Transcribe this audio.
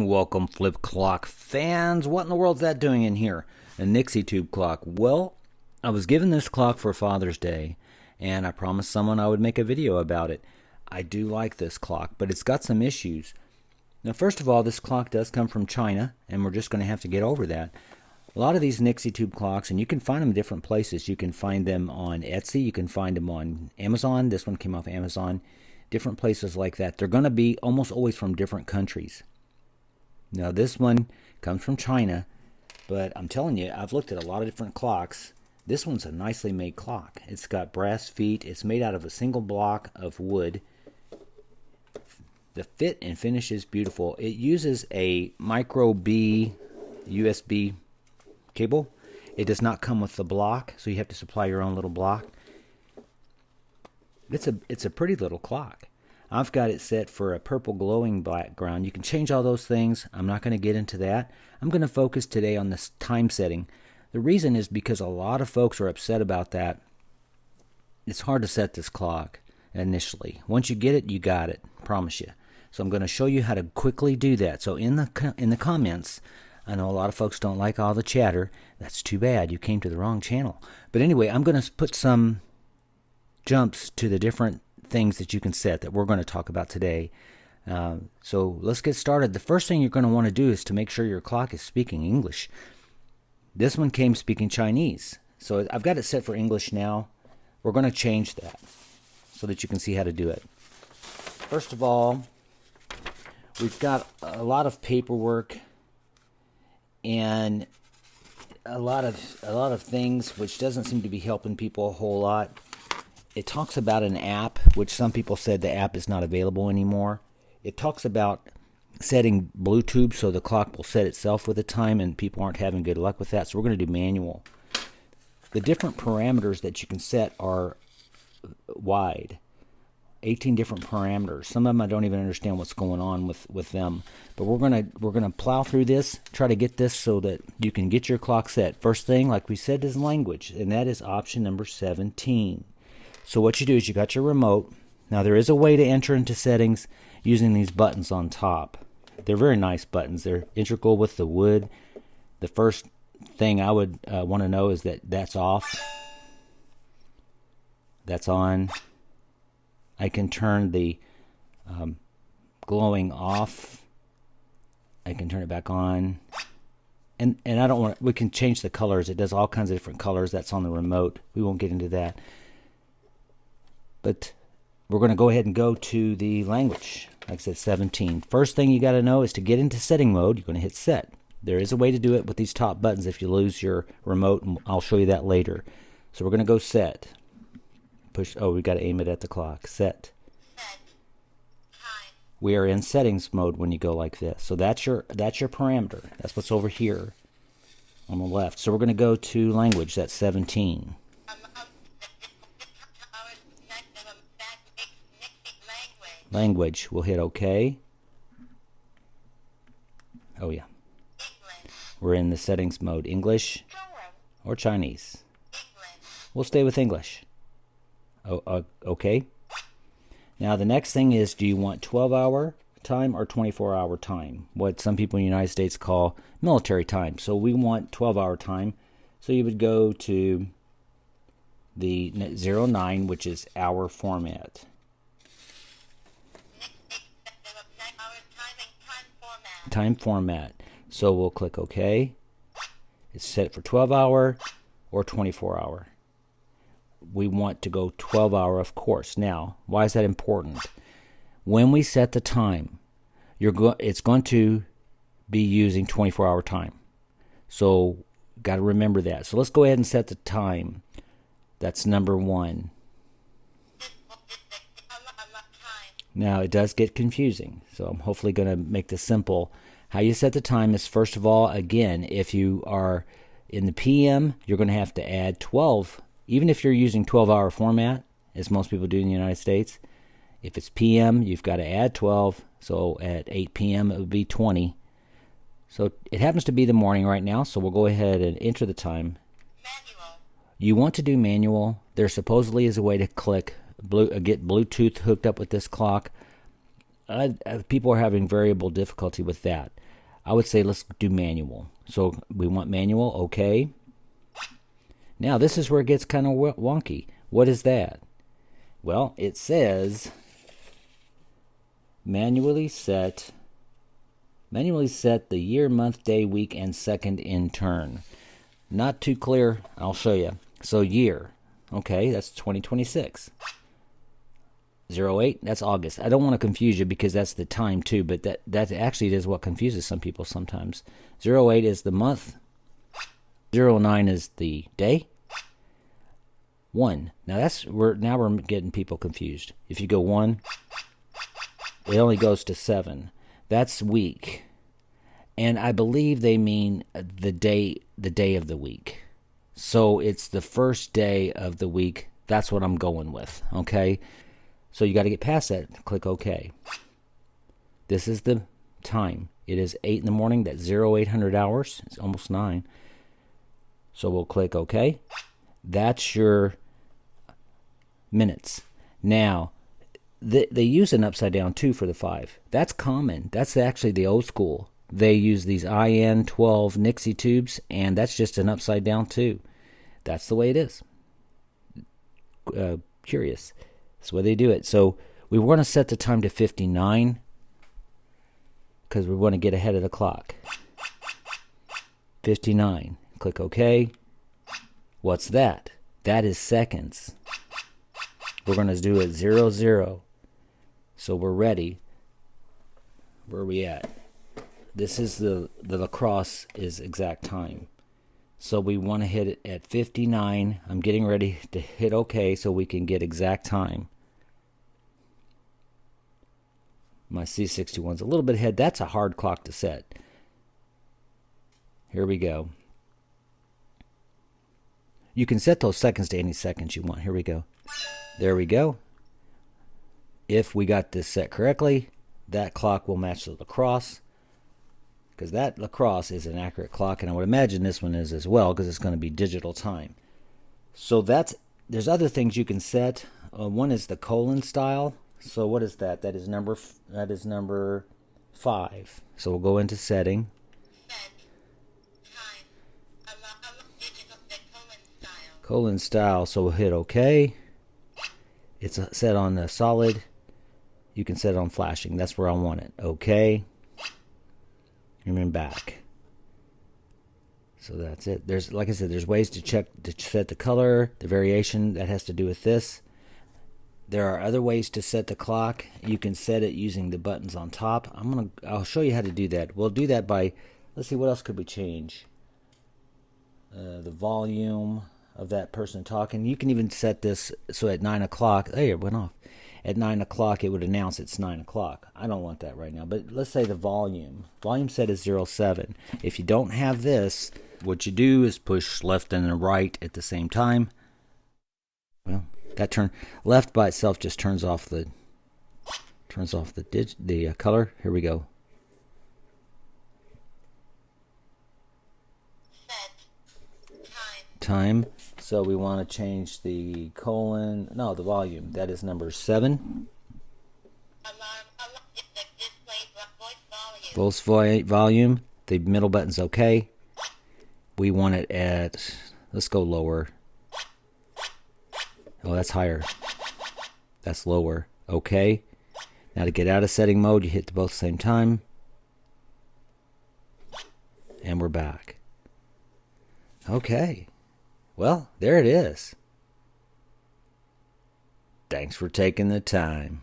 welcome, flip clock fans. What in the world's that doing in here? A Nixie Tube Clock. Well, I was given this clock for Father's Day, and I promised someone I would make a video about it. I do like this clock, but it's got some issues. Now, first of all, this clock does come from China, and we're just going to have to get over that. A lot of these Nixie Tube clocks, and you can find them in different places. You can find them on Etsy. You can find them on Amazon. This one came off Amazon. Different places like that. They're going to be almost always from different countries. Now, this one comes from China, but I'm telling you, I've looked at a lot of different clocks. This one's a nicely made clock. It's got brass feet. It's made out of a single block of wood. The fit and finish is beautiful. It uses a micro B USB cable. It does not come with the block, so you have to supply your own little block. It's a pretty little clock. I've got it set for a purple glowing background. You can change all those things. I'm not going to get into that. I'm going to focus today on this time setting. The reason is because a lot of folks are upset about that. It's hard to set this clock initially. Once you get it, you got it. Promise you. So I'm going to show you how to quickly do that. So in the comments, I know a lot of folks don't like all the chatter. That's too bad. You came to the wrong channel. But anyway, I'm going to put some jumps to the different things that you can set that we're going to talk about today. So let's get started. The first thing you're going to want to do is to make sure your clock is speaking English. This one came speaking Chinese. So I've got it set for English now. We're going to change that so that you can see how to do it. First of all, we've got a lot of paperwork and a lot of things which doesn't seem to be helping people a whole lot. It talks about an app, which some people said the app is not available anymore. It talks about setting Bluetooth so the clock will set itself with the time, and people aren't having good luck with that, so we're going to do manual. The different parameters that you can set are wide. 18 different parameters. Some of them I don't even understand what's going on with them. But we're gonna plow through this, try to get this so that you can get your clock set. First thing, like we said, is language, and that is option number 17. So what you do is you got your remote. Now there is a way to enter into settings using these buttons on top. They're very nice buttons. They're integral with the wood. The first thing I would want to know is that that's off. That's on. I can turn the glowing off. I can turn it back on. And I don't want. We can change the colors. It does all kinds of different colors. That's on the remote. We won't get into that. But we're going to go ahead and go to the language. Like I said, 17. First thing you got to know is to get into setting mode, you're going to hit set. There is a way to do it with these top buttons if you lose your remote, and I'll show you that later. So we're going to go set. Push. Oh, we got to aim it at the clock. Set. We are in settings mode when you go like this. So that's your parameter. That's what's over here on the left. So we're going to go to language. That's 17. Language. We'll hit OK. Oh yeah. We're in the settings mode. English or Chinese. We'll stay with English. Okay. Now the next thing is, do you want 12-hour time or 24-hour time? What some people in the United States call military time. So we want 12-hour time. So you would go to the 09, which is hour format. Time format. So we'll click OK. It's set for 12-hour or 24-hour. We want to go 12-hour, of course. Now, why is that important? When we set the time, it's going to be using 24-hour time. So, got to remember that. So let's go ahead and set the time. That's number 1. Now, it does get confusing, so I'm hopefully going to make this simple. How you set the time is, first of all, again, if you are in the PM, you're going to have to add 12. Even if you're using 12-hour format, as most people do in the United States, if it's PM, you've got to add 12. So at 8 PM, it would be 20. So it happens to be the morning right now, so we'll go ahead and enter the time. Manual. You want to do manual. There supposedly is a way to click get Bluetooth hooked up with this clock. People are having variable difficulty with that. I would say let's do manual. So we want manual, okay. Now this is where it gets kind of wonky. What is that? Well, it says manually set the year, month, day, week, and second in turn. Not too clear. I'll show you. So year, okay, that's 2026. 08, that's August. I don't want to confuse you because that's the time too, but that actually is what confuses some people sometimes. 08 is the month. 09 is the day. 1. Now we're getting people confused. If you go 1, it only goes to 7. That's week. And I believe they mean the day of the week. So it's the first day of the week. That's what I'm going with, okay? So you got to get past that. Click OK. This is the time. It is 8 in the morning. That's 0800 hours. It's almost 9. So we'll click OK. That's your minutes. Now, they use an upside down too for the 5. That's common. That's actually the old school. They use these IN12 Nixie tubes, and that's just an upside down too. That's the way it is. Curious. That's the way they do it. So we want to set the time to 59 because we want to get ahead of the clock. 59. Click OK. What's that? That is seconds. We're going to do it 00. So we're ready. Where are we at? This is the lacrosse is exact time. So we want to hit it at 59. I'm getting ready to hit OK so we can get exact time. My C61's a little bit ahead. That's a hard clock to set. Here we go. You can set those seconds to any seconds you want. Here we go. There we go. If we got this set correctly, that clock will match the lacrosse, because that lacrosse is an accurate clock, and I would imagine this one is as well, because it's going to be digital time. So there's other things you can set. One is the colon style. So what is that? That is number 5. So we'll go into setting. Colon style. So we'll hit OK. It's set on the solid. You can set it on flashing. That's where I want it. OK. And then back. So that's it. There's, like I said, there's ways to set the color, the variation that has to do with this. There are other ways to set the clock. You can set it using the buttons on top. I'll show you how to do that. We'll do that by, let's see, what else could we change? The volume of that person talking. You can even set this so at 9 o'clock, hey, it went off. At 9 o'clock, it would announce it's 9 o'clock. I don't want that right now, but let's say the volume. Volume set is 07. If you don't have this, what you do is push left and right at the same time. Well, that left by itself just turns off the color. Here we go. Time. So we want to change the the volume. That is number 7. Voice volume. The middle button's okay. We want it at, let's go lower. Oh, that's higher. That's lower. Okay. Now to get out of setting mode, you hit both at the same time. And we're back. Okay. Well, there it is. Thanks for taking the time.